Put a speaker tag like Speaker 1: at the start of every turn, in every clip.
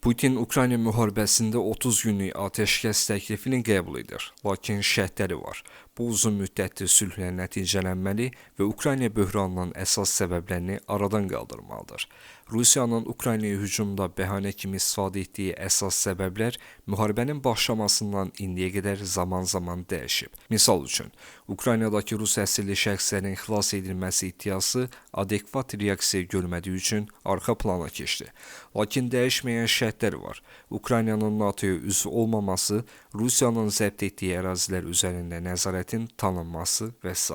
Speaker 1: Putin Ukrayna müharibəsində 30 günlük atəşkəs təklifini qəbul edir, lakin şərtləri var. Bu uzun müddətli sülhlə nəticələnməli və Ukrayna böhranının əsas səbəblərini aradan qaldırmalıdır. Rusiyanın Ukraynaya hücumda bəhanə kimi istifadə etdiyi əsas səbəblər müharibənin başlamasından indiyə qədər zaman-zaman dəyişib. Misal üçün, Ukraynadakı Rus əsilli şəxslərin xilas edilməsi iddiası adekvat reaksiya görmədiyi üçün arxa plana keçdi. Lakin dəyişməyən şərtlər var. Ukraynanın NATO-ya üzv olmaması, Rusiyanın zəbt etdiyi ərazilər üzərində nəzarətin tanınması və s.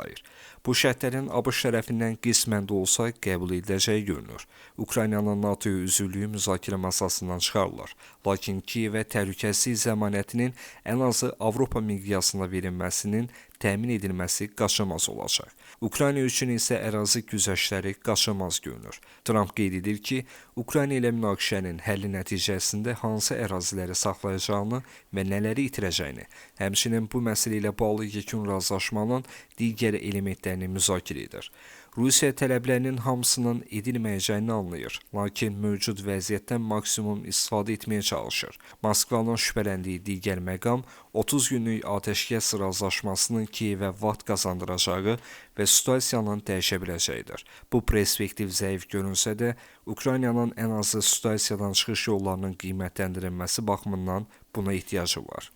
Speaker 1: Bu şərtlərin ABŞ tərəfindən qismən də olsa qəbul ediləcəyi görünür. Ukraynanın NATO-ya üzvlüyü müzakirə masasından çıxarılır. Lakin Kiyevə təhlükəsizlik zəmanətinin ən azı Avropa miqyasında verilməsinin təmin edilməsi qaçılmaz olacaq. Ukrayna üçün isə ərazi güzəştləri qaçılmaz görünür. Tramp qeyd edir ki, Ukrayna ilə münaqişənin həlli nəticəsində hansı əraziləri saxlayacağını və nələri itirəcəyini, həmçinin bu məsələ ilə bağlı yekun razılaşmanın digər elementlərini müzakirə edir. Rusiya tələblərinin hamısının edilməyəcəyini anlayır, lakin mövcud vəziyyətdən maksimum istifadə etməyə çalışır. Moskvanın şübhələndiyi digər məqam 30 günlük atəşkəs razılaşmasının Kiyevə vaxt qazandıracağı və situasiyanın dəyişə biləcəyidir. Bu perspektiv zəif görünsə də, Ukraynanın ən azı situasiyadan çıxış yollarının qiymətləndirilməsi baxımından buna ehtiyacı var.